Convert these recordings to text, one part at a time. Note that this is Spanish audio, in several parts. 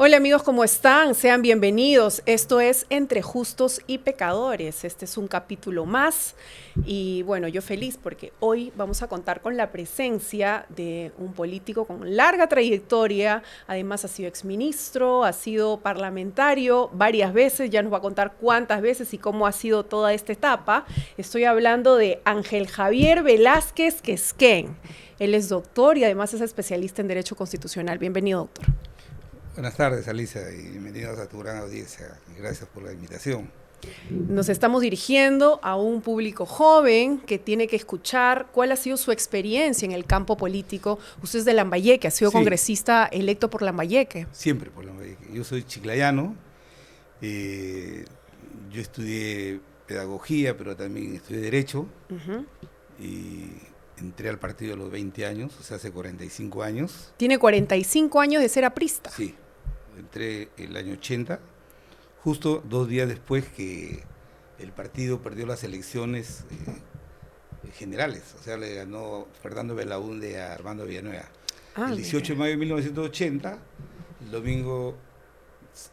Hola amigos, ¿cómo están? Sean bienvenidos. Esto es Entre Justos y Pecadores. Este es un capítulo más y bueno, yo feliz porque hoy vamos a contar con la presencia de un político con larga trayectoria. Además ha sido exministro, ha sido parlamentario varias veces, ya nos va a contar cuántas veces y cómo ha sido toda esta etapa. Estoy hablando de Ángel Javier Velázquez Quesquén. Él es doctor y además es especialista en Derecho Constitucional. Bienvenido, doctor. Buenas tardes, Alicia, y bienvenidos a tu gran audiencia. Y gracias por la invitación. Nos estamos dirigiendo a un público joven que tiene que escuchar cuál ha sido su experiencia en el campo político. Usted es de Lambayeque, ha sido congresista electo por Lambayeque. Siempre por Lambayeque. Yo soy chiclayano, yo estudié pedagogía, pero también estudié Derecho, y entré al partido a los 20 años, o sea, hace 45 años. Tiene 45 años de ser aprista. Sí, entré el año 80, justo 2 días después que el partido perdió las elecciones generales, o sea, le ganó Fernando Belaúnde a Armando Villanueva. El 18 de mayo de 1980, el domingo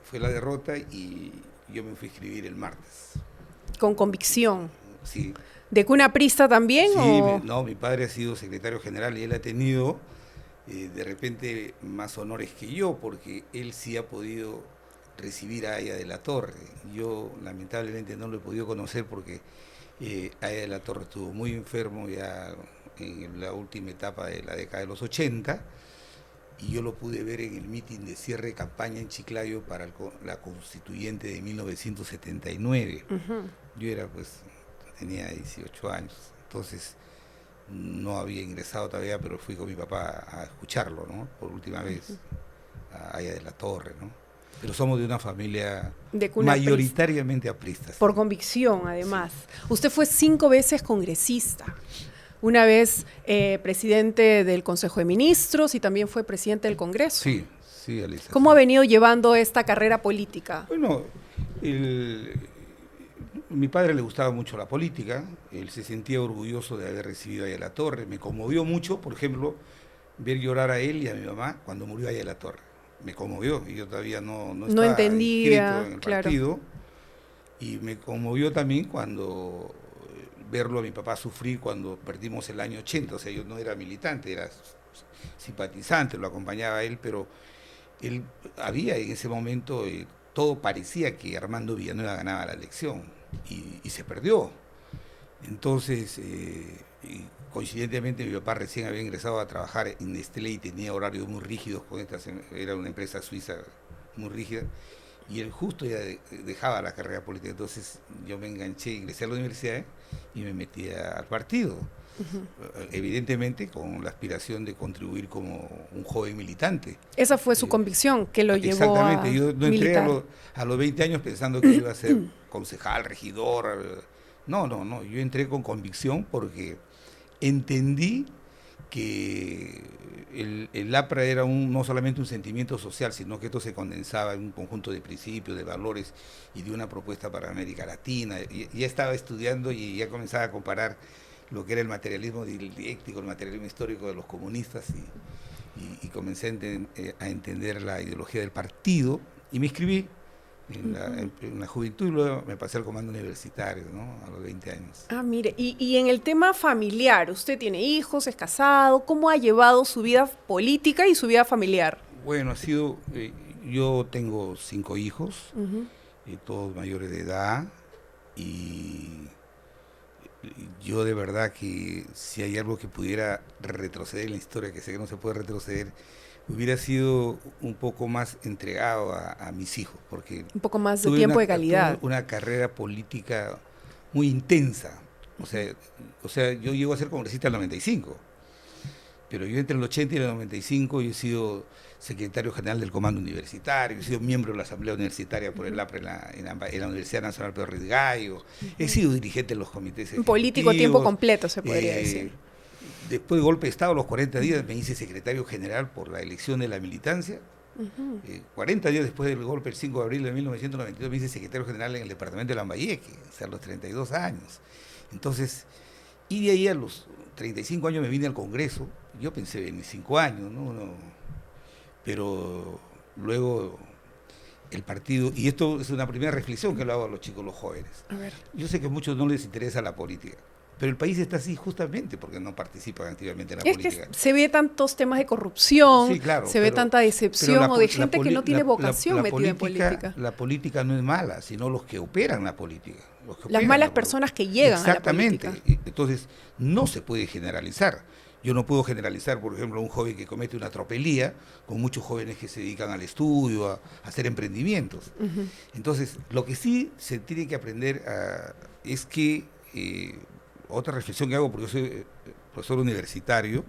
fue la derrota y yo me fui a inscribir el martes. Con convicción. Sí. ¿De cuna aprista también? Sí, no, mi padre ha sido secretario general y él ha tenido de repente más honores que yo, porque él sí ha podido recibir a Aya de la Torre. Yo lamentablemente no lo he podido conocer porque Aya de la Torre estuvo muy enfermo ya en la última etapa de la década de los 80, y yo lo pude ver en el mitin de cierre de campaña en Chiclayo para la constituyente de 1979. Yo era tenía 18 años, entonces no había ingresado todavía, pero fui con mi papá a escucharlo, ¿no? Por última vez, a Aya de la Torre, ¿no? Pero somos de una familia mayoritariamente aprista. Por convicción, además. Sí. Usted fue 5 veces congresista. Una vez presidente del Consejo de Ministros y también fue presidente del Congreso. Sí, sí, Alicia. ¿Cómo ha venido llevando esta carrera política? Bueno, mi padre le gustaba mucho la política, él se sentía orgulloso de haber recibido a Aya de la Torre. Me conmovió mucho, por ejemplo, ver llorar a él y a mi mamá cuando murió Aya de la Torre. Me conmovió, y yo todavía no estaba entendía, inscrito en el partido. Y me conmovió también cuando verlo a mi papá sufrir cuando perdimos el año 80, o sea, yo no era militante, era simpatizante, lo acompañaba a él, pero él había en ese momento, todo parecía que Armando Villanueva ganaba la elección, y se perdió. Entonces, coincidentemente mi papá recién había ingresado a trabajar en Nestlé y tenía horarios muy rígidos, era una empresa suiza muy rígida, y él justo ya dejaba la carrera política. Entonces yo me enganché, ingresé a la universidad y me metí al partido, evidentemente con la aspiración de contribuir como un joven militante. Esa fue su convicción que lo llevó exactamente, yo no entré a los 20 años pensando que iba a ser concejal, regidor. No, yo entré con convicción porque entendí que el APRA era no solamente un sentimiento social, sino que esto se condensaba en un conjunto de principios, de valores y de una propuesta para América Latina. Ya estaba estudiando y ya comenzaba a comparar lo que era el materialismo dialéctico, el materialismo histórico de los comunistas, y comencé a entender la ideología del partido y me inscribí en la juventud, y luego me pasé al comando universitario, ¿no? A los 20 años. Ah, mire, y en el tema familiar, usted tiene hijos, es casado, ¿cómo ha llevado su vida política y su vida familiar? Bueno, yo tengo 5 hijos, todos mayores de edad, y yo de verdad que si hay algo que pudiera retroceder en la historia, que sé que no se puede retroceder, hubiera sido un poco más entregado a mis hijos, porque un poco más de tiempo de calidad. Tuve una carrera política muy intensa. O sea, yo llego a ser congresista en el 95, pero yo entre el 80 y el 95 yo he sido secretario general del Comando Universitario, he sido miembro de la Asamblea Universitaria por el APRA en la Universidad Nacional Pedro Ruiz Gallo, he sido dirigente de los comités ejecutivos. Un político a tiempo completo, se podría decir. Después del golpe de Estado, a los 40 días, me hice secretario general por la elección de la militancia. 40 días después del golpe, el 5 de abril de 1992, me hice secretario general en el departamento de Lambayeque, o sea, a los 32 años. Entonces, y de ahí a los 35 años me vine al Congreso. Yo pensé en mis 5 años, ¿no? Pero luego el partido, y esto es una primera reflexión que lo hago a los chicos, los jóvenes. A ver. Yo sé que a muchos no les interesa la política, pero el país está así justamente porque no participan activamente en la Es política. que se ve tantos temas de corrupción, Sí, claro, se ve tanta decepción o de gente que no tiene vocación metida en política. La política no es mala, sino los que operan la política. Las malas personas que llegan a la política. Exactamente. Entonces, no se puede generalizar. Yo no puedo generalizar, por ejemplo, a un joven que comete una tropelía con muchos jóvenes que se dedican al estudio, a hacer emprendimientos. Entonces, lo que sí se tiene que aprender es que, otra reflexión que hago, porque yo soy profesor universitario,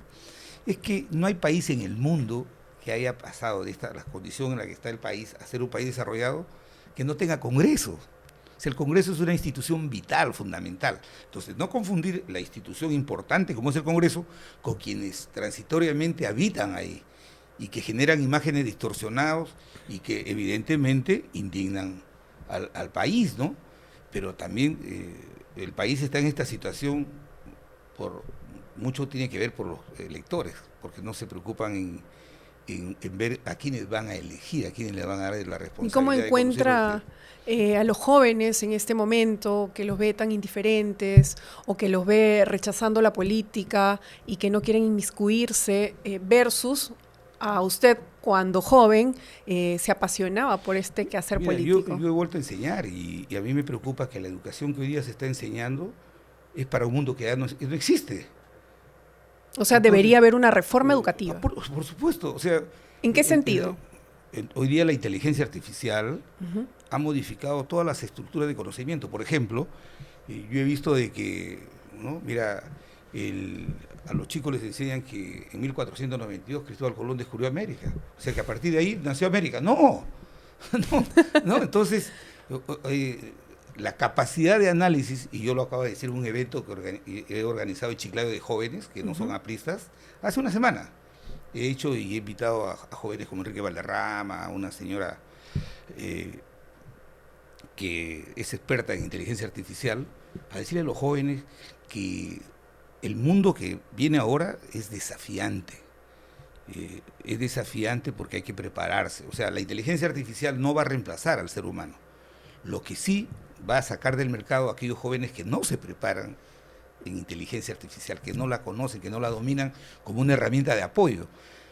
es que no hay país en el mundo que haya pasado de la condición en la que está el país a ser un país desarrollado que no tenga congresos. O sea, el Congreso es una institución vital, fundamental. Entonces, no confundir la institución importante como es el Congreso con quienes transitoriamente habitan ahí y que generan imágenes distorsionadas y que evidentemente indignan al país, ¿no? Pero también el país está en esta situación mucho tiene que ver por los electores, porque no se preocupan en ver a quiénes van a elegir, a quiénes le van a dar la responsabilidad. ¿Y cómo encuentra a los jóvenes en este momento, que los ve tan indiferentes o que los ve rechazando la política y que no quieren inmiscuirse, versus a usted cuando joven se apasionaba por este quehacer político? Yo he vuelto a enseñar y a mí me preocupa que la educación que hoy día se está enseñando es para un mundo que ya no existe. O sea, debería haber una reforma educativa. Por supuesto. O sea, ¿en qué sentido? Hoy día la inteligencia artificial ha modificado todas las estructuras de conocimiento. Por ejemplo, yo he visto de que, ¿no? Mira, a los chicos les enseñan que en 1492 Cristóbal Colón descubrió América. O sea, que a partir de ahí nació América. No, no. Entonces, la capacidad de análisis, y yo lo acabo de decir en un evento que he organizado en Chiclayo de jóvenes, que no son apristas, hace una semana. He hecho y he invitado a jóvenes como Enrique Valderrama, a una señora que es experta en inteligencia artificial, a decirle a los jóvenes que el mundo que viene ahora es desafiante. Es desafiante porque hay que prepararse. O sea, la inteligencia artificial no va a reemplazar al ser humano. Lo que sí va a sacar del mercado a aquellos jóvenes que no se preparan en inteligencia artificial, que no la conocen, que no la dominan como una herramienta de apoyo.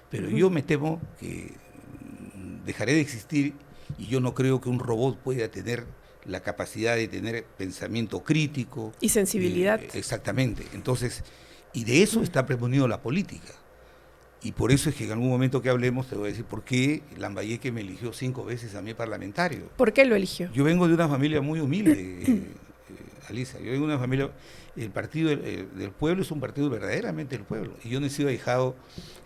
Pero yo me temo que dejaré de existir y yo no creo que un robot pueda tener la capacidad de tener pensamiento crítico. Y sensibilidad. Exactamente. Entonces, y de eso está preponiendo la política. Y por eso es que en algún momento que hablemos te voy a decir por qué Lambayeque me eligió 5 veces a mí parlamentario. ¿Por qué lo eligió? Yo vengo de una familia muy humilde, Alisa. Yo vengo de una familia... El partido del pueblo es un partido verdaderamente del pueblo. Y yo no he sido ahijado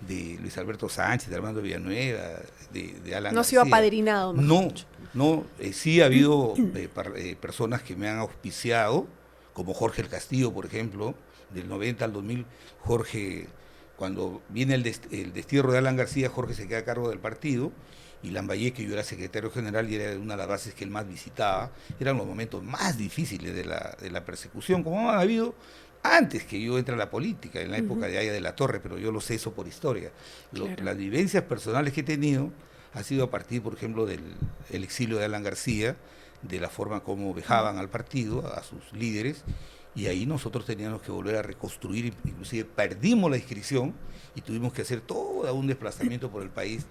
de Luis Alberto Sánchez, de Armando Villanueva, de Alan García. No ha sido apadrinado. No, sí ha habido personas que me han auspiciado, como Jorge el Castillo, por ejemplo, del 90 al 2000, Jorge... Cuando viene el destierro de Alan García, Jorge se queda a cargo del partido, y Lambayeque, yo era secretario general y era una de las bases que él más visitaba. Eran los momentos más difíciles de la persecución, como han habido antes que yo entre a la política, en la época de Aya de la Torre, pero yo lo sé eso por historia. Claro. Las vivencias personales que he tenido ha sido a partir, por ejemplo, del exilio de Alan García, de la forma como vejaban al partido, a sus líderes, y ahí nosotros teníamos que volver a reconstruir, inclusive perdimos la inscripción y tuvimos que hacer todo un desplazamiento por el país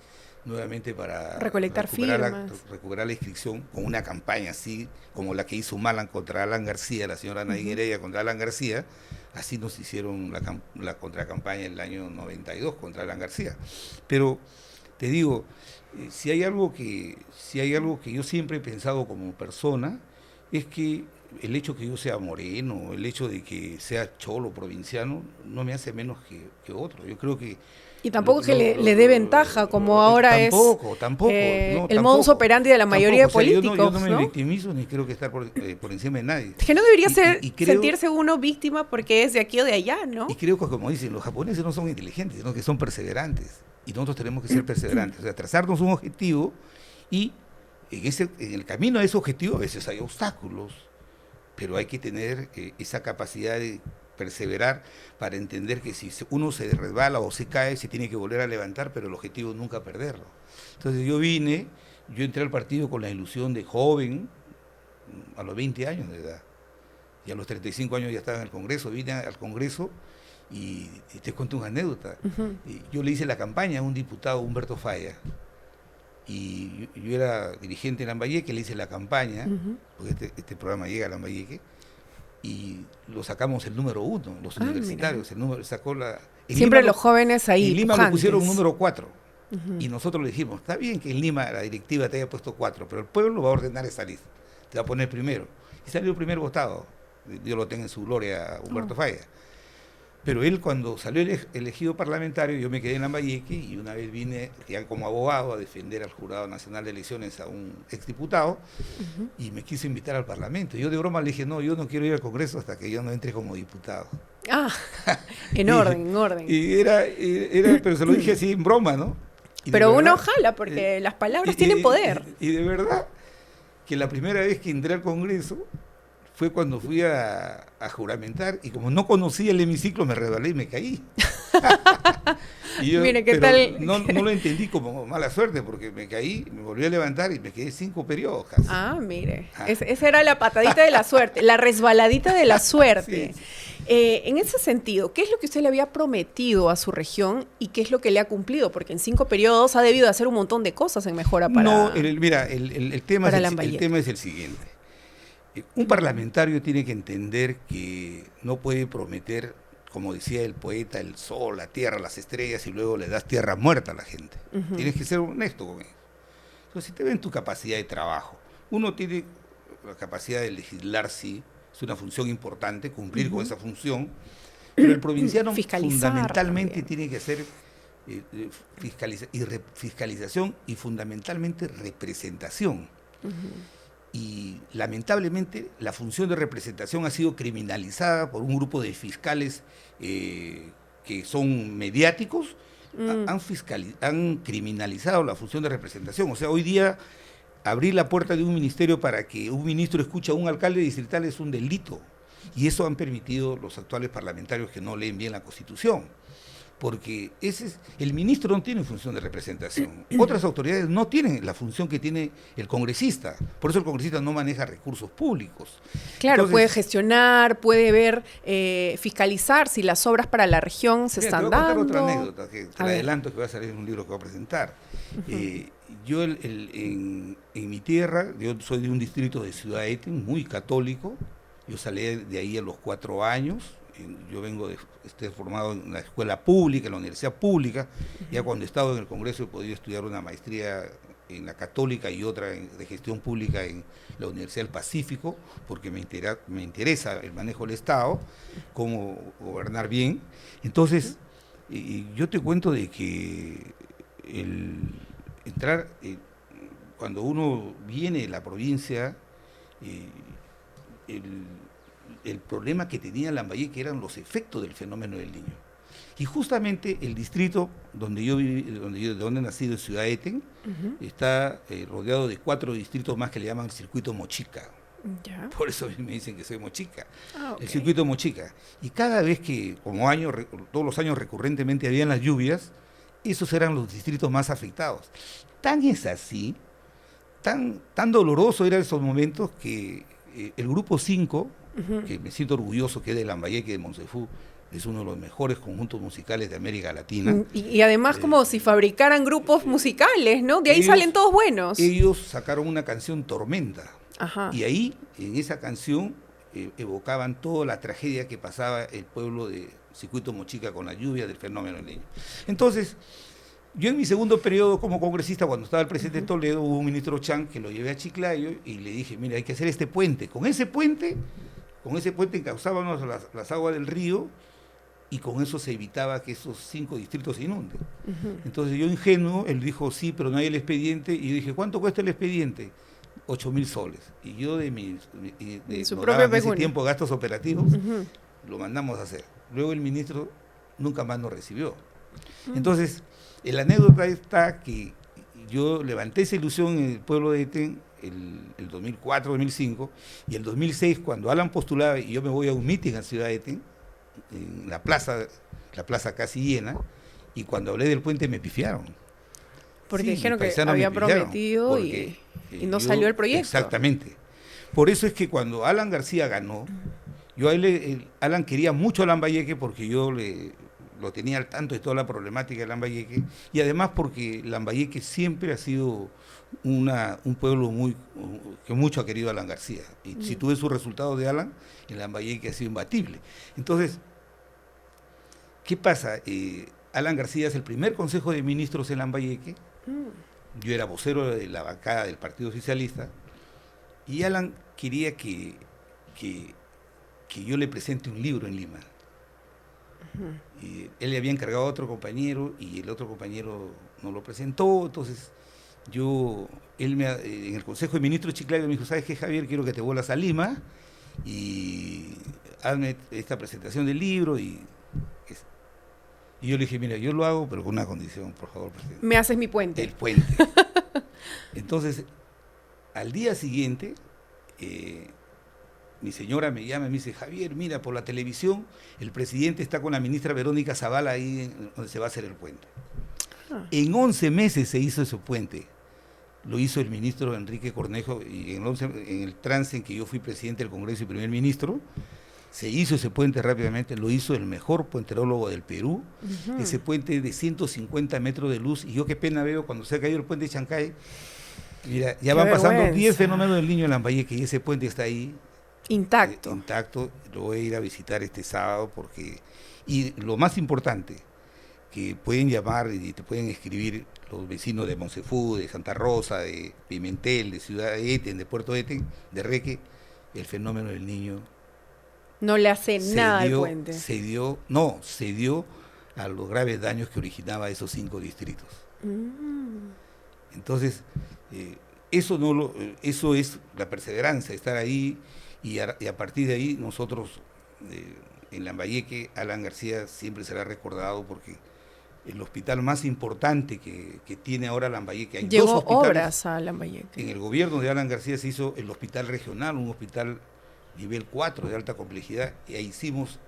nuevamente para recolectar firmas, recuperar la inscripción con una campaña así como la que hizo Malan contra Alan García, la señora Nadine Heredia contra Alan García. Así nos hicieron la contracampaña en el año 92 contra Alan García. Pero te digo, si hay algo que yo siempre he pensado como persona, es que el hecho que yo sea moreno, el hecho de que sea cholo, provinciano, no me hace menos que otro. Yo creo que... Y tampoco le dé ventaja, como ahora tampoco, el modus operandi de la mayoría de políticos. Yo no me victimizo ni creo que estar por encima de nadie. Es que no debería sentirse uno víctima porque es de aquí o de allá, ¿no? Y creo que, como dicen, los japoneses no son inteligentes, sino que son perseverantes. Y nosotros tenemos que ser perseverantes. O sea, trazarnos un objetivo y en el camino a ese objetivo a veces hay obstáculos. Pero hay que tener esa capacidad de perseverar para entender que si uno se resbala o se cae, se tiene que volver a levantar, pero el objetivo es nunca perderlo. Entonces yo vine yo entré al partido con la ilusión de joven, a los 20 años de edad. Y a los 35 años ya estaba en el Congreso. Vine al Congreso y te cuento una anécdota. Yo le hice la campaña a un diputado, Humberto Falla. Y yo era dirigente en Lambayeque, le hice la campaña, porque este programa llega a Lambayeque, y lo sacamos el número 1, los universitarios. Mira. El número sacó Siempre los jóvenes ahí. En Lima pujantes. lo pusieron número 4. Y nosotros le dijimos, está bien que en Lima la directiva te haya puesto 4, pero el pueblo va a ordenar esa lista, te va a poner primero. Y salió el primer votado, Dios lo tenga en su gloria, Humberto Falla. Pero él, cuando salió elegido parlamentario, yo me quedé en Lambayeque y una vez vine ya como abogado a defender al Jurado Nacional de Elecciones a un exdiputado y me quiso invitar al Parlamento. Yo de broma le dije, no, yo no quiero ir al Congreso hasta que yo no entre como diputado. Ah, en orden. Y pero se lo dije así en broma, ¿no? Pero uno jala, porque las palabras tienen poder. Y de verdad, que la primera vez que entré al Congreso fue cuando fui a juramentar y como no conocía el hemiciclo me resbalé y me caí. Y yo, mire, ¿qué tal? No lo entendí como mala suerte porque me caí, me volví a levantar y me quedé 5 periodos casi. Ah, mire, esa era la patadita de la suerte, la resbaladita de la suerte. Sí. En ese sentido, ¿qué es lo que usted le había prometido a su región y qué es lo que le ha cumplido? Porque en 5 periodos ha debido hacer un montón de cosas en mejora para No, mira, el tema es el siguiente. Un parlamentario tiene que entender que no puede prometer, como decía el poeta, el sol, la tierra, las estrellas y luego le das tierra muerta a la gente. Tienes que ser honesto con ellos. Entonces, si te ven tu capacidad de trabajo, uno tiene la capacidad de legislar, sí, es una función importante, cumplir con esa función, pero el provinciano fundamentalmente también tiene que hacer fiscalización y fundamentalmente representación. Y lamentablemente la función de representación ha sido criminalizada por un grupo de fiscales que son mediáticos, han criminalizado la función de representación. O sea, hoy día abrir la puerta de un ministerio para que un ministro escuche a un alcalde distrital es un delito. Y eso han permitido los actuales parlamentarios que no leen bien la Constitución. Porque el ministro no tiene función de representación. Otras autoridades no tienen la función que tiene el congresista. Por eso el congresista no maneja recursos públicos. Claro, puede gestionar, puede ver, fiscalizar si las obras para la región se están dando. Te voy a contar otra anécdota, que te adelanto que va a salir en un libro que voy a presentar. Yo en mi tierra, yo soy de un distrito de Ciudad Eten, muy católico. Yo salí de ahí a los 4 años. Yo vengo formado en la escuela pública, en la universidad pública. Ya cuando he estado en el Congreso he podido estudiar una maestría en la Católica y otra de gestión pública en la Universidad del Pacífico, porque me interesa el manejo del Estado, cómo gobernar bien. Entonces, yo te cuento de que cuando uno viene de la provincia, el problema que tenía Lambayeque eran los efectos del fenómeno del Niño. Y justamente el distrito donde he nacido, en Ciudad Eten, está rodeado de 4 distritos más que le llaman el circuito Mochica. ¿Ya? Por eso me dicen que soy mochica. Okay. El circuito Mochica. Y cada vez que, todos los años recurrentemente habían las lluvias, esos eran los distritos más afectados. Tan es así, tan doloroso eran esos momentos que el grupo 5, que me siento orgulloso que es de Lambayeque, de Monsefú, es uno de los mejores conjuntos musicales de América Latina. Y además como si fabricaran grupos musicales, ¿no? De ahí salen todos buenos. Ellos sacaron una canción, Tormenta. Ajá. Y ahí, en esa canción, evocaban toda la tragedia que pasaba el pueblo de Circuito Mochica con la lluvia del fenómeno del Niño. Entonces, yo en mi segundo periodo como congresista, cuando estaba el presidente Toledo, hubo un ministro Chan que lo llevé a Chiclayo y le dije, mira, hay que hacer este puente. Con ese puente encauzábamos las aguas del río y con eso se evitaba que esos 5 distritos se inunden. Entonces yo ingenuo, él dijo, sí, pero no hay el expediente. Y yo dije, ¿cuánto cuesta el expediente? 8.000 soles. Y yo de su propio en ese tiempo gastos operativos, lo mandamos a hacer. Luego el ministro nunca más nos recibió. Entonces, la anécdota está que yo levanté esa ilusión en el pueblo de Eten el 2004, 2005, y el 2006, cuando Alan postulaba y yo me voy a un meeting a Ciudad Eten, en la plaza casi llena, y cuando hablé del puente me pifiaron. Porque Sí, dijeron mis que paisanos había me pillaron, prometido porque, y no yo- salió el proyecto. Exactamente. Por eso es que cuando Alan García ganó, yo a él, Alan quería mucho a Lambayeque porque lo tenía al tanto de toda la problemática de Lambayeque, y además porque Lambayeque siempre ha sido un pueblo que mucho ha querido a Alan García. Y si tú ves sus resultados de Alan, el Lambayeque ha sido imbatible. Entonces, ¿qué pasa? Alan García es el primer consejo de ministros en Lambayeque. Yo era vocero de la bancada del Partido Socialista, y Alan quería que yo le presente un libro en Lima. Y él le había encargado a otro compañero y el otro compañero no lo presentó. Entonces en el Consejo de Ministros Chiclayo me dijo: ¿sabes qué, Javier? Quiero que te vuelas a Lima y hazme esta presentación del libro. Y yo le dije: mira, yo lo hago, pero con una condición, por favor, presidente. Me haces mi puente. El puente. Entonces, al día siguiente, mi señora me llama y me dice: Javier, mira, por la televisión el presidente está con la ministra Verónica Zavala ahí donde se va a hacer el puente. En 11 meses se hizo ese puente. Lo hizo el ministro Enrique Cornejo, y en el trance en que yo fui presidente del Congreso y primer ministro, se hizo ese puente rápidamente. Lo hizo el mejor puenterólogo del Perú. Ese puente de 150 metros de luz, y yo qué pena veo cuando se ha caído el puente de Chancay. Mira, ya van pasando 10 fenómenos del Niño en Lambayeque y ese puente está ahí intacto. Intacto. Lo voy a ir a visitar este sábado y lo más importante, que pueden llamar y te pueden escribir los vecinos de Monsefú, de Santa Rosa, de Pimentel, de Ciudad Eten, de Puerto Eten, de Reque, el fenómeno del Niño no le hace nada al puente. Se dio a los graves daños que originaba esos 5 distritos. Entonces, eso es la perseverancia, estar ahí, y a partir de ahí nosotros, en Lambayeque, Alan García siempre será recordado porque el hospital más importante que tiene ahora Lambayeque. Hay Llegó 2 hospitales obras a Lambayeque. En el gobierno de Alan García se hizo el hospital regional, un hospital nivel 4 de alta complejidad, y ahí hicimos,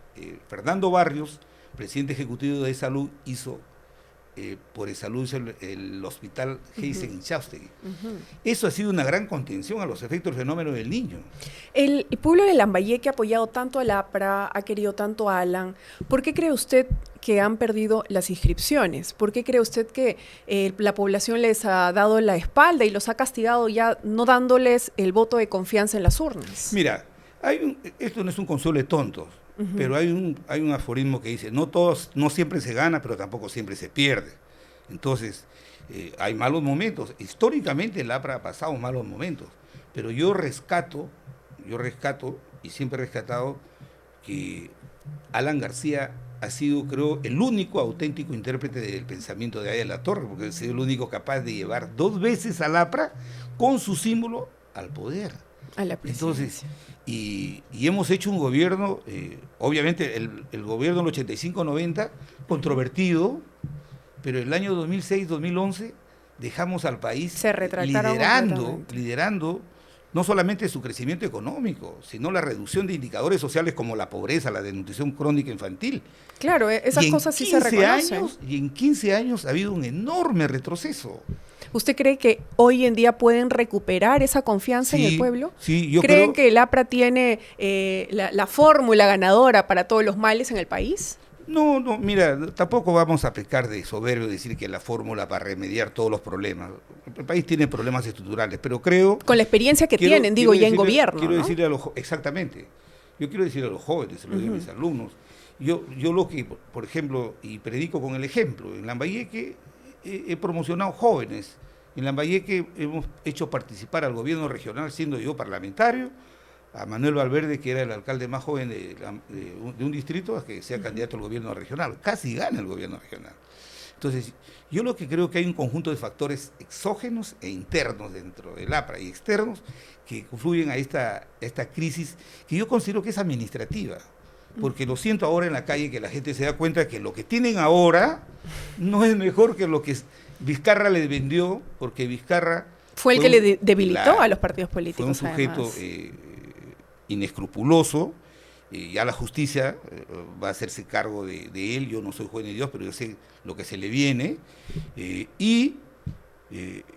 Fernando Barrios, presidente ejecutivo de Salud, hizo por Salud el hospital Heisen-Inchaustegui. Eso ha sido una gran contención a los efectos del fenómeno del Niño. El pueblo de Lambayeque ha apoyado tanto al APRA, ha querido tanto a Alan. ¿Por qué cree usted que han perdido las inscripciones? ¿Por qué cree usted que la población les ha dado la espalda y los ha castigado ya no dándoles el voto de confianza en las urnas? Mira, esto no es un consuelo de tontos. Pero hay un aforismo que dice: no siempre se gana, pero tampoco siempre se pierde. Entonces, hay malos momentos. Históricamente el APRA ha pasado malos momentos, pero yo rescato y siempre he rescatado que Alan García ha sido, creo, el único auténtico intérprete del pensamiento de Aya de la Torre, porque ha sido el único capaz de llevar 2 veces al APRA con su símbolo al poder. A la presidencia. Entonces, y hemos hecho un gobierno, obviamente el gobierno del 85-90, controvertido, pero el año 2006-2011 dejamos al país liderando no solamente su crecimiento económico, sino la reducción de indicadores sociales como la pobreza, la desnutrición crónica infantil. Claro, esas cosas sí se reconocen. Y en 15 años ha habido un enorme retroceso. ¿Usted cree que hoy en día pueden recuperar esa confianza en el pueblo? Sí, yo ¿Creen que el APRA tiene la fórmula ganadora para todos los males en el país? No, mira, tampoco vamos a pecar de soberbio decir que la fórmula para remediar todos los problemas. El país tiene problemas estructurales, pero creo... Con la experiencia que tienen, digo, ya en gobierno, quiero ¿no? Decirle exactamente. Yo quiero decirle a los jóvenes, se lo digo a mis alumnos. Yo lo que, por ejemplo, y predico con el ejemplo, en Lambayeque he promocionado jóvenes. En Lambayeque hemos hecho participar al gobierno regional, siendo yo parlamentario, a Manuel Valverde, que era el alcalde más joven de un distrito, a que sea candidato al gobierno regional. Casi gana el gobierno regional. Entonces, yo lo que creo que hay un conjunto de factores exógenos e internos dentro del APRA y externos que confluyen a esta crisis, que yo considero que es administrativa. Porque lo siento ahora en la calle, que la gente se da cuenta que lo que tienen ahora no es mejor que lo que Vizcarra les vendió, porque Vizcarra... Fue el que le debilitó a los partidos políticos. Fue un sujeto inescrupuloso. Ya la justicia va a hacerse cargo de él. Yo no soy juez de Dios, pero yo sé lo que se le viene. Y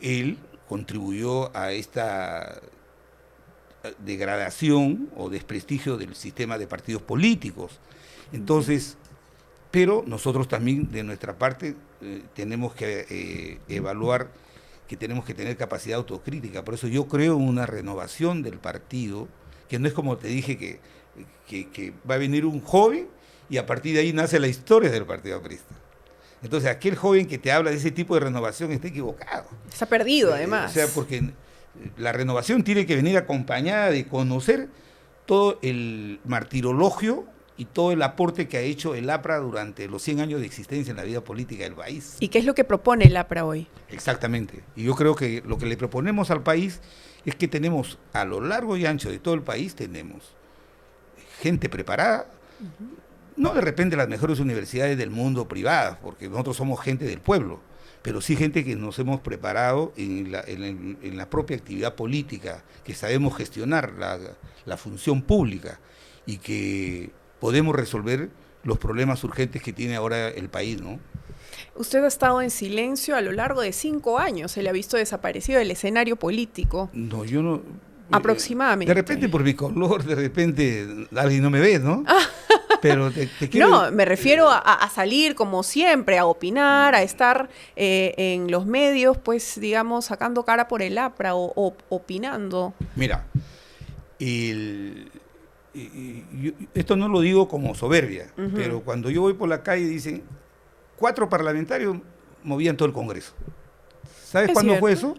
él contribuyó a esta degradación o desprestigio del sistema de partidos políticos. Entonces, pero nosotros también de nuestra parte tenemos que evaluar que tenemos que tener capacidad autocrítica. Por eso yo creo en una renovación del partido, que no es como te dije que va a venir un joven y a partir de ahí nace la historia del Partido Aprista. Entonces aquel joven que te habla de ese tipo de renovación está equivocado. Está perdido además. O sea, porque la renovación tiene que venir acompañada de conocer todo el martirologio y todo el aporte que ha hecho el APRA durante los 100 años de existencia en la vida política del país. ¿Y qué es lo que propone el APRA hoy? Exactamente. Y yo creo que lo que le proponemos al país es que tenemos, a lo largo y ancho de todo el país, tenemos gente preparada, no de repente las mejores universidades del mundo privadas, porque nosotros somos gente del pueblo, pero sí gente que nos hemos preparado en la propia actividad política, que sabemos gestionar la función pública y que podemos resolver los problemas urgentes que tiene ahora el país, ¿no? Usted ha estado en silencio a lo largo de 5 años, se le ha visto desaparecido del escenario político. No, yo no... Aproximadamente. De repente por mi color, de repente alguien no me ve, ¿no? Pero te quiero... No, me refiero a salir como siempre, a opinar, a estar en los medios, pues digamos, sacando cara por el APRA o opinando. Mira, esto no lo digo como soberbia, pero cuando yo voy por la calle dicen, 4 parlamentarios movían todo el Congreso. ¿Sabes cuándo fue eso?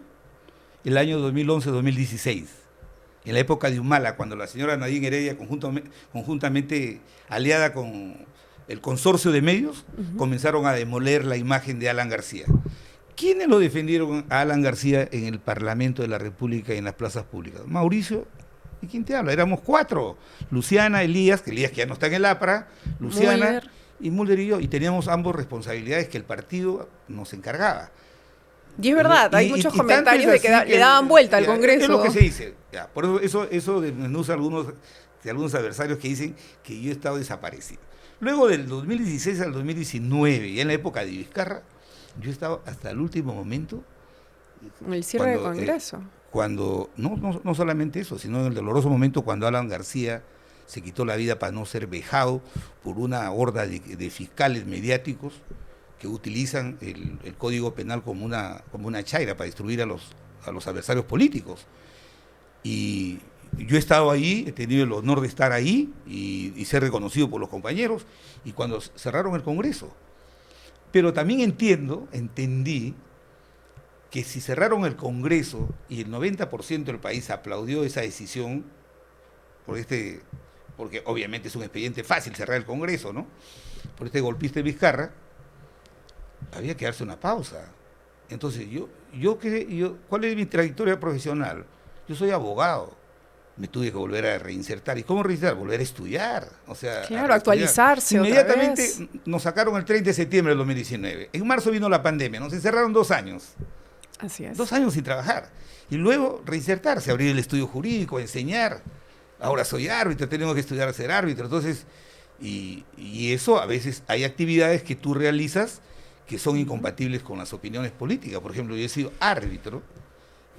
El año 2011-2016, en la época de Humala, cuando la señora Nadine Heredia, conjuntamente aliada con el consorcio de medios, comenzaron a demoler la imagen de Alan García. ¿Quiénes lo defendieron a Alan García en el Parlamento de la República y en las plazas públicas? Mauricio. ¿Y quién te habla? Éramos 4. Luciana, Elías que ya no está en el APRA, Luciana Müller. Y Mulder y yo, y teníamos ambos responsabilidades que el partido nos encargaba. Y es verdad, hay muchos comentarios de que le daban vuelta al Congreso. Es lo que se dice. Ya, por eso desmenuza algunos adversarios que dicen que yo he estado desaparecido. Luego del 2016 al 2019, y en la época de Vizcarra, yo he estado hasta el último momento. En el cierre del Congreso. No solamente eso, sino en el doloroso momento cuando Alan García se quitó la vida para no ser vejado por una horda de fiscales mediáticos que utilizan el Código Penal como una chaira para destruir a los adversarios políticos. Y yo he estado ahí, he tenido el honor de estar ahí y ser reconocido por los compañeros, y cuando cerraron el Congreso. Pero también entendí que si cerraron el Congreso y el 90% del país aplaudió esa decisión, porque obviamente es un expediente fácil cerrar el Congreso, ¿no? Por este golpista de Vizcarra, había que darse una pausa. Entonces, ¿cuál es mi trayectoria profesional? Yo soy abogado, me tuve que volver a reinsertar. ¿Y cómo reinsertar? Volver a estudiar. O sea, claro, actualizarse. Inmediatamente otra vez. Nos sacaron el 30 de septiembre del 2019. En marzo vino la pandemia, nos encerraron 2 años. Así es. 2 años sin trabajar. Y luego reinsertarse, abrir el estudio jurídico, enseñar. Ahora soy árbitro, tenemos que estudiar a ser árbitro. Entonces, y eso a veces hay actividades que tú realizas que son incompatibles con las opiniones políticas. Por ejemplo, yo he sido árbitro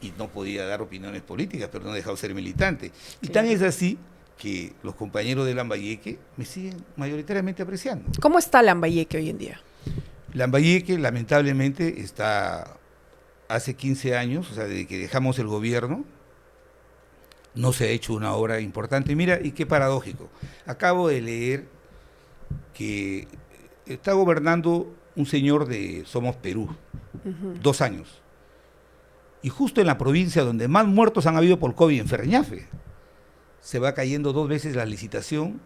y no podía dar opiniones políticas, pero no he dejado de ser militante. Y tan es así que los compañeros de Lambayeque me siguen mayoritariamente apreciando. ¿Cómo está Lambayeque hoy en día? Lambayeque, lamentablemente, está hace 15 años, o sea, desde que dejamos el gobierno, no se ha hecho una obra importante. Mira, y qué paradójico. Acabo de leer que está gobernando un señor de Somos Perú, 2 años. Y justo en la provincia donde más muertos han habido por COVID, en Ferreñafe, se va cayendo 2 veces la licitación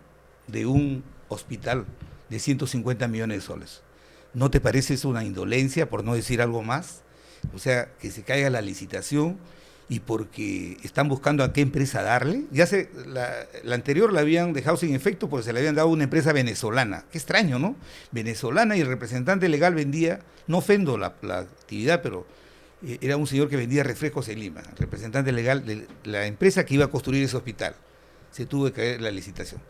de un hospital de 150 millones de soles. ¿No te parece eso una indolencia, por no decir algo más? O sea, que se caiga la licitación y porque están buscando a qué empresa darle. La anterior la habían dejado sin efecto porque se le habían dado a una empresa venezolana. Qué extraño, ¿no? Venezolana, y el representante legal vendía, no ofendo la actividad, pero era un señor que vendía refrescos en Lima, el representante legal de la empresa que iba a construir ese hospital. Se tuvo que caer la licitación.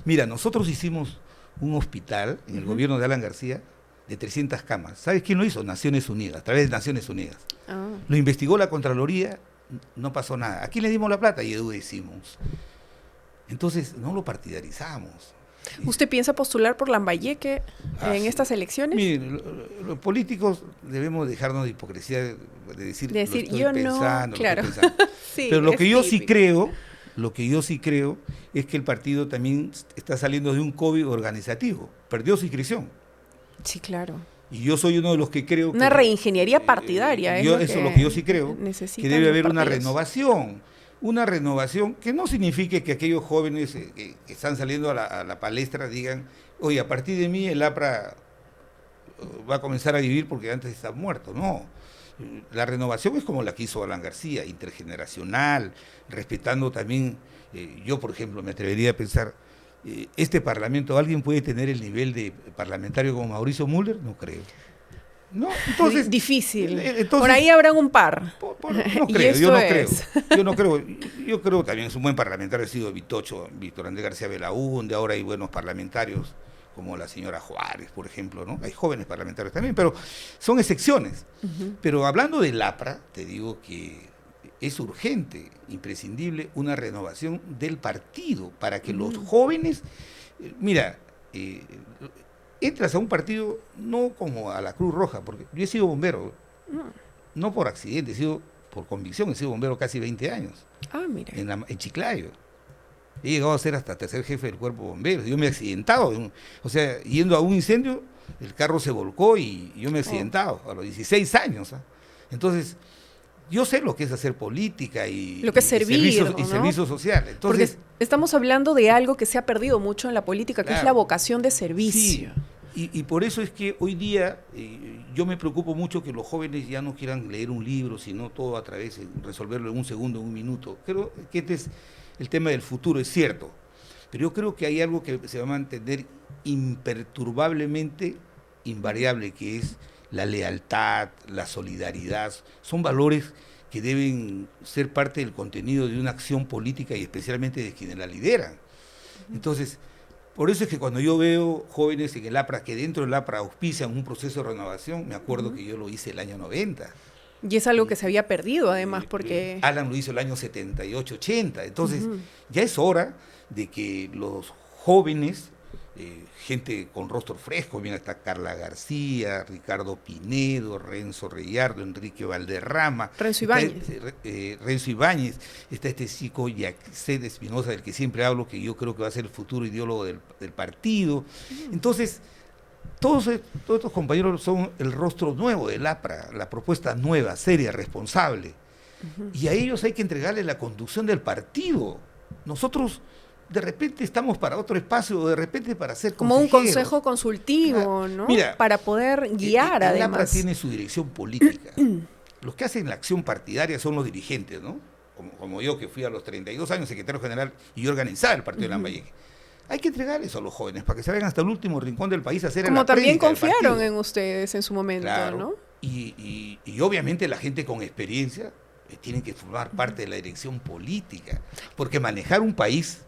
Mira, nosotros hicimos un hospital en el gobierno de Alan García de 300 camas. ¿Sabes quién lo hizo? Naciones Unidas, a través de Naciones Unidas. Ah. Lo investigó la Contraloría, no pasó nada. ¿A quién le dimos la plata? Y Edu decimos. Entonces, no lo partidarizamos. ¿Usted piensa postular por Lambayeque en Sí. estas elecciones? Mire, los políticos debemos dejarnos de hipocresía de decir lo estoy yo pensando, no, claro. lo estoy pensando. Sí, Pero lo es que yo sí típico. creo, es que el partido también está saliendo de un COVID organizativo. Perdió su inscripción. Sí, claro. Y yo soy uno de los que creo Una que reingeniería partidaria. eso es lo que yo sí creo, que necesitan debe los haber una partidos. renovación que no signifique que aquellos jóvenes que están saliendo a la palestra digan, oye, a partir de mí el APRA va a comenzar a vivir porque antes está muerto. No, la renovación es como la que hizo Alan García, intergeneracional, respetando también, yo por ejemplo me atrevería a pensar, este Parlamento, ¿alguien puede tener el nivel de parlamentario como Mauricio Müller? No creo. No, entonces Difícil. entonces, por ahí habrán un par. no Y creo, yo esto no es. creo. Yo no creo. Yo creo también es un buen parlamentario, ha sido Vitocho, Víctor Andrés García Belaúnde, ahora hay buenos parlamentarios como la señora Juárez, por ejemplo, ¿no? Hay jóvenes parlamentarios también, pero son excepciones. Pero hablando del APRA, te digo que es urgente, imprescindible, una renovación del partido para que los jóvenes, mira, entras a un partido no como a la Cruz Roja, porque yo he sido bombero, no por accidente, he sido por convicción, he sido bombero casi 20 años, Ah, mira. en Chiclayo. He llegado a ser hasta tercer jefe del cuerpo de bomberos. Yo me he accidentado, o sea, yendo a un incendio, el carro se volcó y yo me he accidentado a los 16 años. ¿Ah? Entonces, yo sé lo que es hacer política y, Lo que es servir, y ¿no? servicio social. Entonces, Porque estamos hablando de algo que se ha perdido mucho en la política, que es claro, la vocación de servicio. sí, y por eso es que hoy día yo me preocupo mucho que los jóvenes ya no quieran leer un libro, sino todo a través de resolverlo en un segundo, en un minuto. Creo que este es el tema del futuro, es cierto, pero yo creo que hay algo que se va a mantener imperturbablemente invariable, que es la lealtad, la solidaridad. Son valores que deben ser parte del contenido de una acción política y especialmente de quienes la lideran. Entonces, por eso es que cuando yo veo jóvenes en el APRA, que dentro del APRA auspician un proceso de renovación, me acuerdo que yo lo hice el año 90. Y es algo que se había perdido, además, porque... Alan lo hizo el año 78, 80. Entonces, ya es hora de que los jóvenes, gente con rostro fresco, bien está Carla García, Ricardo Pinedo, Renzo Reyardo, Enrique Valderrama, Renzo Ibáñez. Renzo Ibáñez, está este chico Yaxed Espinosa, del que siempre hablo, que yo creo que va a ser el futuro ideólogo del partido. Entonces, todos estos compañeros son el rostro nuevo del APRA, la propuesta nueva, seria, responsable. Y a ellos hay que entregarles la conducción del partido. Nosotros de repente estamos para otro espacio, o de repente para ser como un consejeros. consejo consultivo, ¿no? Mira, para poder guiar, el además. APRA tiene su dirección política. Los que hacen la acción partidaria son los dirigentes, ¿no? Como yo, que fui a los 32 años secretario general y yo organizaba el partido de Lambayeque. Hay que entregar eso a los jóvenes para que se vayan hasta el último rincón del país a hacer Como la también prédica del confiaron partido. en ustedes en su momento, Claro. ¿no? Y obviamente la gente con experiencia tiene que formar parte de la dirección política, porque manejar un país,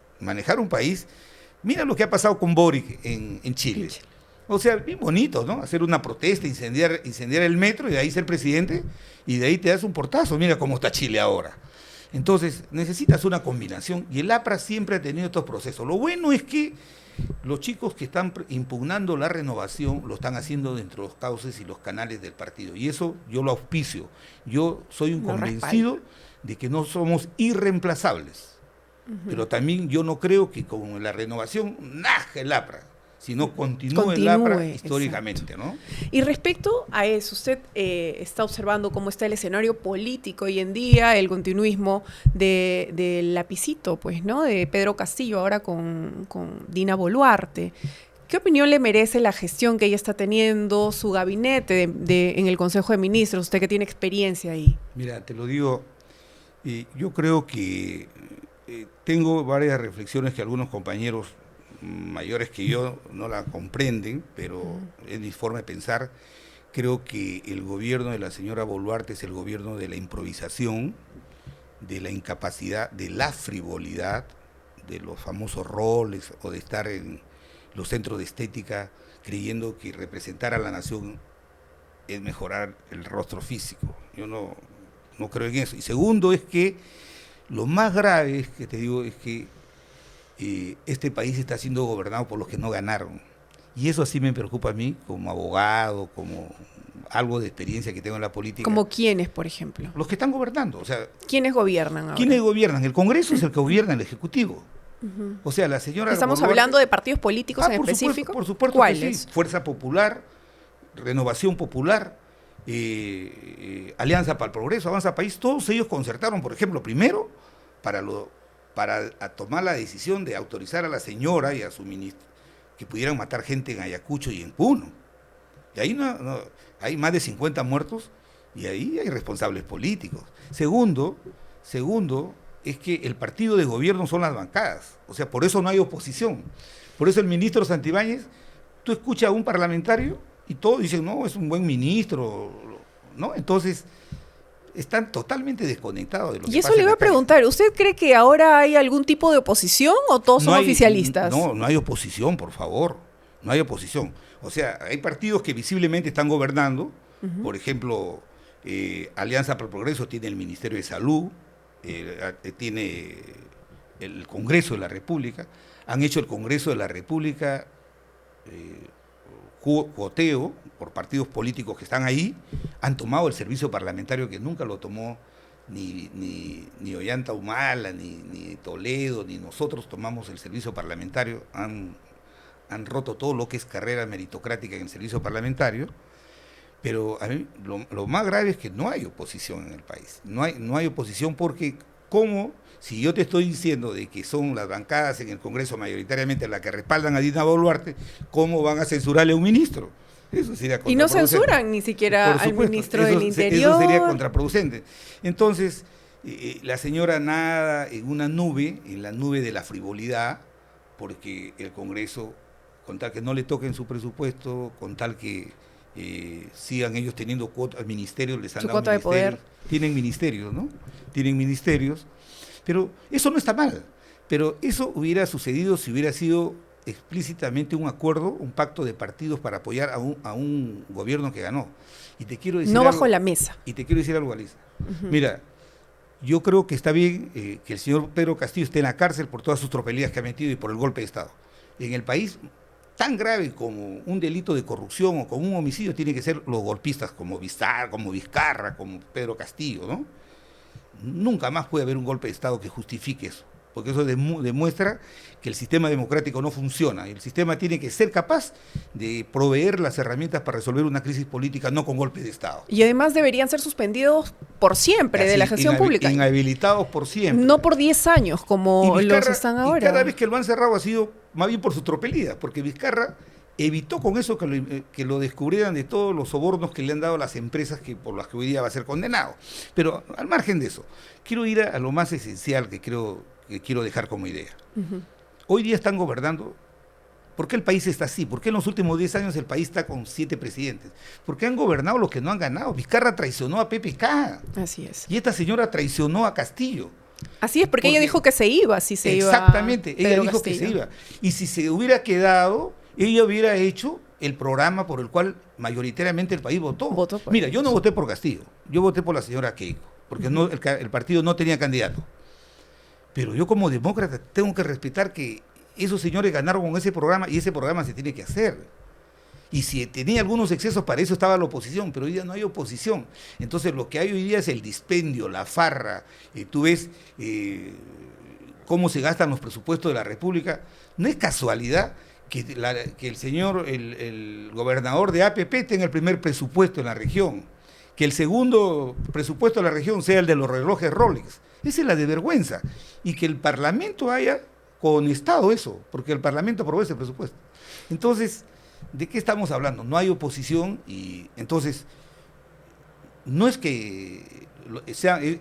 mira lo que ha pasado con Boric en Chile. O sea, bien bonito, ¿no? Hacer una protesta, incendiar el metro y de ahí ser presidente y de ahí te das un portazo. Mira cómo está Chile ahora. Entonces, necesitas una combinación y el APRA siempre ha tenido estos procesos. Lo bueno es que los chicos que están impugnando la renovación lo están haciendo dentro de los cauces y los canales del partido. Y eso yo lo auspicio. Yo soy un convencido de que no somos irreemplazables. Pero también yo no creo que con la renovación naja el APRA, sino continúe el APRA históricamente, ¿no? Y respecto a eso, usted está observando cómo está el escenario político hoy en día, el continuismo del lapicito, pues, ¿no? De Pedro Castillo, ahora con Dina Boluarte. ¿Qué opinión le merece la gestión que ella está teniendo, su gabinete en el Consejo de Ministros, usted que tiene experiencia ahí? Mira, te lo digo, yo creo que tengo varias reflexiones que algunos compañeros mayores que yo no la comprenden, pero es mi forma de pensar. Creo que el gobierno de la señora Boluarte es el gobierno de la improvisación, de la incapacidad, de la frivolidad, de los famosos roles o de estar los centros de estética, creyendo que representar a la nación es mejorar el rostro físico. Yo no creo en eso. Y segundo es que lo más grave es que te digo es que este país está siendo gobernado por los que no ganaron. Y eso sí me preocupa a mí como abogado, como algo de experiencia que tengo en la política. ¿Como quiénes, por ejemplo? Los que están gobernando. O sea, ¿quiénes gobiernan ahora? ¿quiénes gobiernan? El Congreso es el que gobierna el Ejecutivo. O sea, la señora... ¿Estamos Boluarte, hablando de partidos políticos en específico? Por supuesto ¿Cuáles? que sí. Fuerza Popular, Renovación Popular, Alianza para el Progreso, Avanza País, todos ellos concertaron, por ejemplo, primero, para tomar la decisión de autorizar a la señora y a su ministro que pudieran matar gente en Ayacucho y en Puno. Y ahí hay más de 50 muertos y ahí hay responsables políticos. Segundo, es que el partido de gobierno son las bancadas, o sea, por eso no hay oposición. Por eso el ministro Santibáñez, tú escuchas a un parlamentario y todos dicen, no, es un buen ministro, ¿no? Entonces, están totalmente desconectados de lo que pasa. Y eso le iba a preguntar, ¿usted cree que ahora hay algún tipo de oposición o todos son oficialistas? No hay oposición, por favor, no hay oposición. O sea, hay partidos que visiblemente están gobernando, por ejemplo, Alianza para el Progreso tiene el Ministerio de Salud, tiene el Congreso de la República, han hecho el Congreso de la República cuoteo por partidos políticos que están ahí, han tomado el servicio parlamentario que nunca lo tomó ni Ollanta Humala, ni Toledo, ni nosotros tomamos el servicio parlamentario, han roto todo lo que es carrera meritocrática en el servicio parlamentario. Pero a mí lo más grave es que no hay oposición en el país. No hay oposición porque, ¿cómo? Si yo te estoy diciendo de que son las bancadas en el Congreso mayoritariamente las que respaldan a Dina Boluarte, ¿cómo van a censurarle a un ministro? Eso sería contraproducente. Y no censuran ni siquiera al ministro del Interior. Eso sería contraproducente. Entonces, la señora nada en una nube, en la nube de la frivolidad, porque el Congreso, con tal que no le toquen su presupuesto, con tal que sigan ellos teniendo cuotas, ministerios les han dado cuota de poder. Tienen ministerios, ¿no? Tienen ministerios, pero eso no está mal, pero eso hubiera sucedido si hubiera sido explícitamente un acuerdo, un pacto de partidos para apoyar a un gobierno que ganó. Y te quiero decir no algo, bajo la mesa. Y te quiero decir algo, Alisa. Mira, yo creo que está bien que el señor Pedro Castillo esté en la cárcel por todas sus tropelías que ha metido y por el golpe de Estado. En el país, tan grave como un delito de corrupción o como un homicidio tiene que ser los golpistas como Vizcarra, como Pedro Castillo, ¿no? Nunca más puede haber un golpe de Estado que justifique eso, porque eso demuestra que el sistema democrático no funciona y el sistema tiene que ser capaz de proveer las herramientas para resolver una crisis política, no con golpes de Estado. Y además deberían ser suspendidos por siempre de la gestión pública. Inhabilitados por siempre. No por 10 años como Vizcarra, los están ahora. Y cada vez que lo han cerrado ha sido más bien por su tropelía, porque Vizcarra evitó con eso que lo descubrieran de todos los sobornos que le han dado las empresas por las que hoy día va a ser condenado. Pero al margen de eso, quiero ir a lo más esencial que quiero dejar como idea. Hoy día están gobernando. ¿Por qué el país está así? ¿Por qué en los últimos 10 años el país está con 7 presidentes? Porque han gobernado los que no han ganado. Vizcarra traicionó a PPK. Así es. Y esta señora traicionó a Castillo. Así es, porque ella dijo que se iba, si se iba. Exactamente, ella dijo Castillo. que se iba. Y si se hubiera quedado, ella hubiera hecho el programa por el cual mayoritariamente el país votó. Mira, yo no voté por Castillo, yo voté por la señora Keiko, porque el partido no tenía candidato. Pero yo como demócrata tengo que respetar que esos señores ganaron con ese programa y ese programa se tiene que hacer. Y si tenía algunos excesos, para eso estaba la oposición, pero hoy día no hay oposición. Entonces lo que hay hoy día es el dispendio, la farra. Tú ves cómo se gastan los presupuestos de la República. No es casualidad que el señor, el gobernador de APP tenga el primer presupuesto en la región, que el segundo presupuesto de la región sea el de los relojes Rolex. Esa es la de vergüenza. Y que el Parlamento haya conestado eso, porque el Parlamento aprobó ese presupuesto. Entonces, ¿de qué estamos hablando? No hay oposición y entonces no es que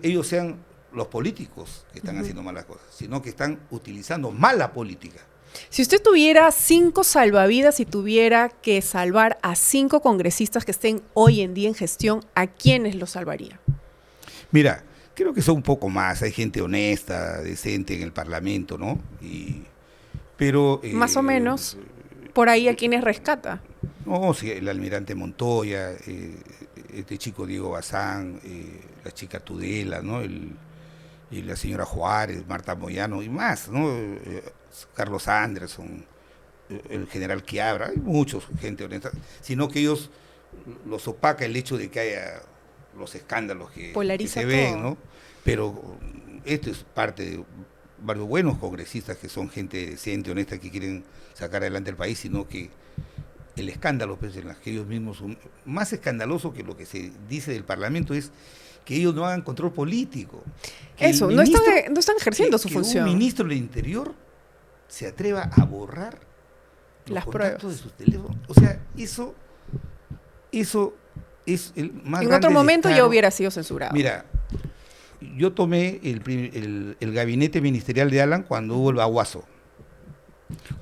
ellos sean los políticos que están haciendo malas cosas, sino que están utilizando mala política. Si usted tuviera 5 salvavidas y tuviera que salvar a 5 congresistas que estén hoy en día en gestión, ¿a quiénes los salvaría? Mira, creo que son un poco más, hay gente honesta, decente en el Parlamento, ¿no? Pero más o menos. por ahí a quienes rescata. No, sí, el almirante Montoya, este chico Diego Bazán, la chica Tudela, ¿no? Y la señora Juárez, Marta Moyano y más, ¿no? Carlos Anderson, el general Quiabra, hay muchos, gente honesta, sino que ellos los opaca el hecho de que haya los escándalos que se ven, todo, ¿no? Pero esto es parte de varios buenos congresistas que son gente decente, honesta, que quieren sacar adelante el país, sino que el escándalo, pues, en las que ellos mismos son más escandaloso que lo que se dice del Parlamento es que ellos no hagan control político. Eso, ministro, no están ejerciendo su función. Que un ministro del Interior se atreva a borrar las pruebas de sus teléfonos. O sea, eso es el más grande. En otro momento ya hubiera sido censurado. Mira, yo tomé el gabinete ministerial de Alan cuando hubo el baguazo.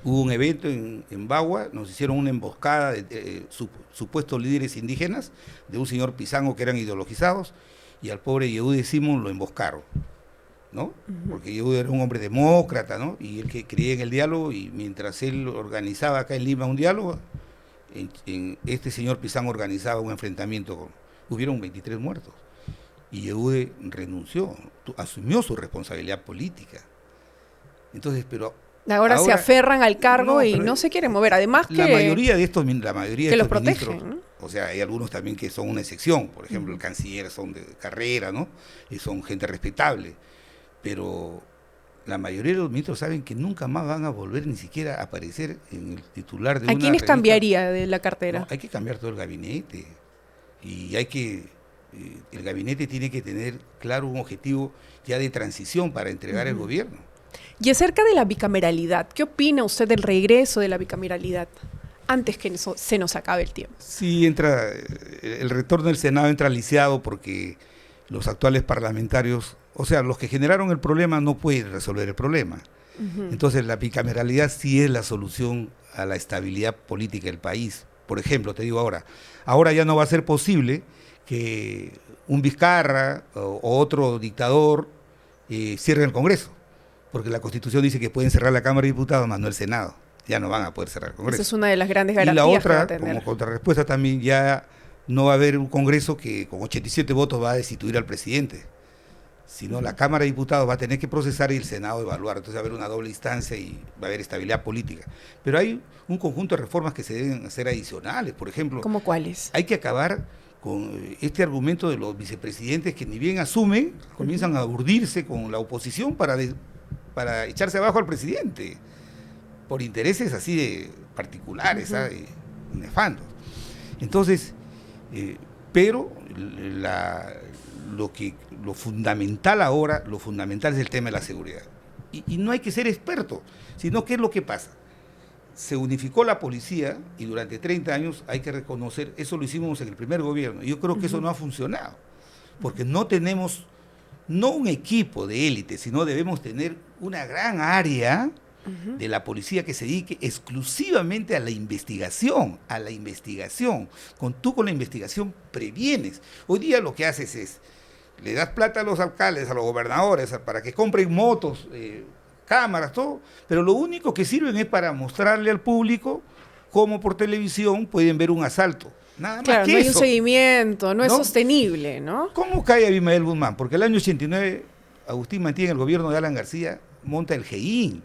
Hubo un evento en Bagua, nos hicieron una emboscada de supuestos líderes indígenas, de un señor Pizango que eran ideologizados, y al pobre Yehude Simón lo emboscaron, ¿no? Porque Yehude era un hombre demócrata, ¿no? Y él que creía en el diálogo, y mientras él organizaba acá en Lima un diálogo, este señor Pizango organizaba un enfrentamiento, hubieron 23 muertos, y Yehude renunció, asumió su responsabilidad política. Entonces, pero Ahora se aferran al cargo y no se quieren mover. Además que la mayoría de estos los protegen, ministros, ¿no? O sea, hay algunos también que son una excepción. Por ejemplo, el canciller son de carrera, ¿no? Y son gente respetable. Pero la mayoría de los ministros saben que nunca más van a volver ni siquiera a aparecer en el titular de una ¿A quiénes revista. Cambiaría de la cartera? No, hay que cambiar todo el gabinete. Y hay que... el gabinete tiene que tener claro un objetivo ya de transición para entregar el gobierno. Y acerca de la bicameralidad, ¿qué opina usted del regreso de la bicameralidad antes que se nos acabe el tiempo? Sí, el retorno del Senado entra lisiado porque los actuales parlamentarios, o sea, los que generaron el problema no pueden resolver el problema. Entonces la bicameralidad sí es la solución a la estabilidad política del país. Por ejemplo, te digo ahora ya no va a ser posible que un Vizcarra o otro dictador cierre el Congreso. Porque la Constitución dice que pueden cerrar la Cámara de Diputados, más no el Senado. Ya no van a poder cerrar el Congreso. Esa es una de las grandes garantías. Y la otra, que va a tener. como contrarrespuesta también, ya no va a haber un Congreso que con 87 votos va a destituir al presidente. Sino la Cámara de Diputados va a tener que procesar y el Senado evaluar. Entonces va a haber una doble instancia y va a haber estabilidad política. Pero hay un conjunto de reformas que se deben hacer adicionales. Por ejemplo, ¿cómo cuáles? Hay que acabar con este argumento de los vicepresidentes que ni bien asumen, comienzan a urdirse con la oposición para echarse abajo al presidente, por intereses así de particulares, nefandos. Entonces, pero lo fundamental ahora, lo fundamental es el tema de la seguridad. Y no hay que ser experto, sino ¿qué es lo que pasa? Se unificó la policía y durante 30 años hay que reconocer, eso lo hicimos en el primer gobierno, y yo creo que eso no ha funcionado, porque no tenemos no un equipo de élite, sino debemos tener una gran área de la policía que se dedique exclusivamente a la investigación, Tú con la investigación previenes. Hoy día lo que haces es, le das plata a los alcaldes, a los gobernadores, para que compren motos, cámaras, todo, pero lo único que sirven es para mostrarle al público cómo por televisión pueden ver un asalto. Nada claro, más que no hay eso. un seguimiento, no es sostenible, ¿no? ¿Cómo cae Abimael Guzmán? Porque el año 89, Agustín Mantilla, en el gobierno de Alan García, monta el GEIN.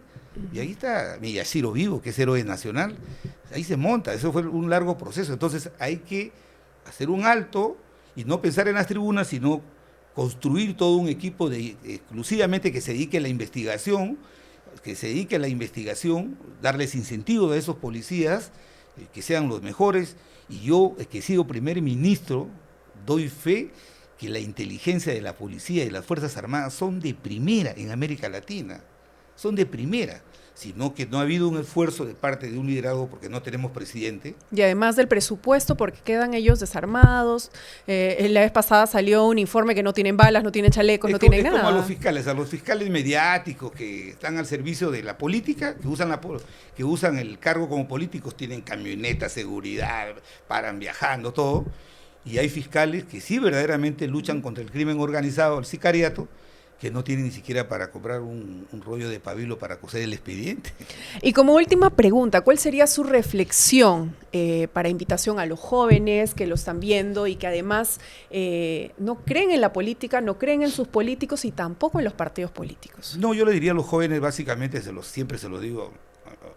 Y ahí está Miyashiro Vivo, que es héroe nacional. Ahí se monta, eso fue un largo proceso. Entonces hay que hacer un alto y no pensar en las tribunas, sino construir todo un equipo exclusivamente que se dedique a la investigación, darles incentivos a esos policías, que sean los mejores. Y yo, que he sido primer ministro, doy fe que la inteligencia de la policía y las Fuerzas Armadas son de primera en América Latina, son de primera, sino que no ha habido un esfuerzo de parte de un liderazgo porque no tenemos presidente. Y además del presupuesto, porque quedan ellos desarmados. La vez pasada salió un informe que no tienen balas, no tienen chalecos, no tienen nada. Es como a los fiscales mediáticos que están al servicio de la política, que usan el cargo como políticos, tienen camionetas, seguridad, paran viajando, todo. Y hay fiscales que sí verdaderamente luchan contra el crimen organizado, el sicariato, que no tienen ni siquiera para comprar un rollo de pabilo para coser el expediente. Y como última pregunta, ¿cuál sería su reflexión para invitación a los jóvenes que lo están viendo y que además no creen en la política, no creen en sus políticos y tampoco en los partidos políticos? No, yo le diría a los jóvenes, básicamente, siempre se lo digo,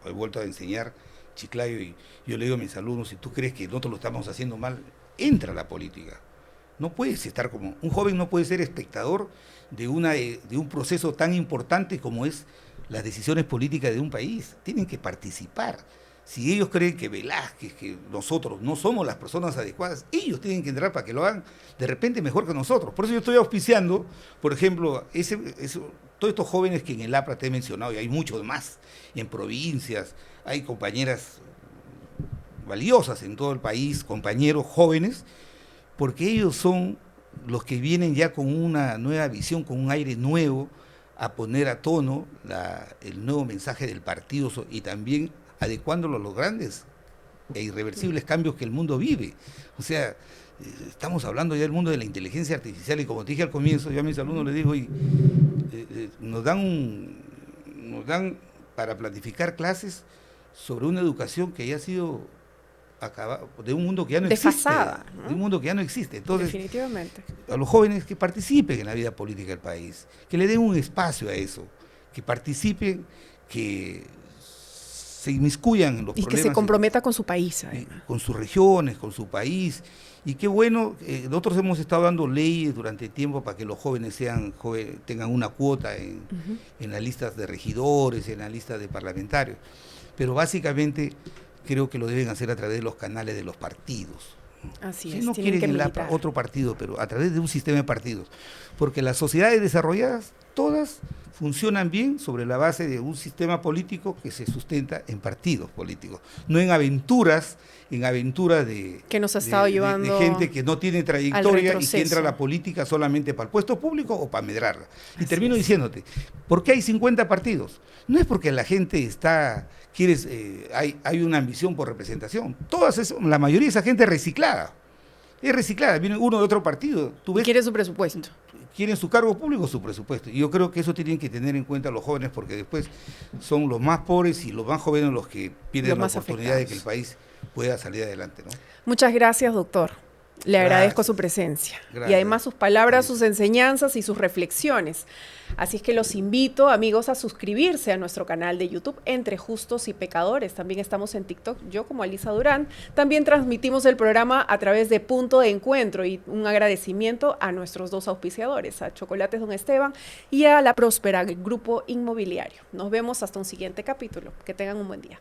he vuelto a enseñar Chiclayo y yo le digo a mis alumnos, si tú crees que nosotros lo estamos haciendo mal, entra a la política. No puedes estar un joven no puede ser espectador de un proceso tan importante como es las decisiones políticas de un país. Tienen que participar. Si ellos creen que Velázquez, que nosotros no somos las personas adecuadas, ellos tienen que entrar para que lo hagan de repente mejor que nosotros. Por eso yo estoy auspiciando, por ejemplo, todos estos jóvenes que en el APRA te he mencionado, y hay muchos más, en provincias, hay compañeras valiosas en todo el país, compañeros jóvenes, porque ellos son los que vienen ya con una nueva visión, con un aire nuevo, a poner a tono el nuevo mensaje del partido y también adecuándolo a los grandes e irreversibles cambios que el mundo vive. O sea, estamos hablando ya del mundo de la inteligencia artificial y como te dije al comienzo, yo a mis alumnos les digo, nos dan para planificar clases sobre una educación que ya ha sido de un mundo que ya no desfasada, existe, ¿no? De un mundo que ya no existe. Entonces, definitivamente. A los jóvenes que participen en la vida política del país, que le den un espacio a eso, que participen, que se inmiscuyan en los problemas. Y que se comprometa con su país. Con sus regiones, con su país. Y qué bueno, nosotros hemos estado dando leyes durante tiempo para que los jóvenes tengan una cuota en las listas de regidores, en las listas de parlamentarios. Pero básicamente creo que lo deben hacer a través de los canales de los partidos. Así si es, no quieren otro partido, pero a través de un sistema de partidos. Porque las sociedades desarrolladas, todas funcionan bien sobre la base de un sistema político que se sustenta en partidos políticos, no en aventuras de, que nos ha estado llevando de gente que no tiene trayectoria y que entra a la política solamente para el puesto público o para medrarla. Y termino diciéndote, ¿por qué hay 50 partidos? No es porque la gente hay una ambición por representación. La mayoría de esa gente es reciclada. Viene uno de otro partido. ¿Tú ves? Quiere su presupuesto. Quieren su cargo público, su presupuesto. Y yo creo que eso tienen que tener en cuenta los jóvenes porque después son los más pobres y los más jóvenes los que pierden la oportunidad de que el país pueda salir adelante, ¿no? Muchas gracias, doctor. Le agradezco su presencia. Gracias. Y además sus palabras, sus enseñanzas y sus reflexiones. Así es que los invito, amigos, a suscribirse a nuestro canal de YouTube Entre Justos y Pecadores. También estamos en TikTok, yo como Alisa Durán. También transmitimos el programa a través de Punto de Encuentro y un agradecimiento a nuestros dos auspiciadores, a Chocolates Don Esteban y a La Próspera, el Grupo Inmobiliario. Nos vemos hasta un siguiente capítulo. Que tengan un buen día.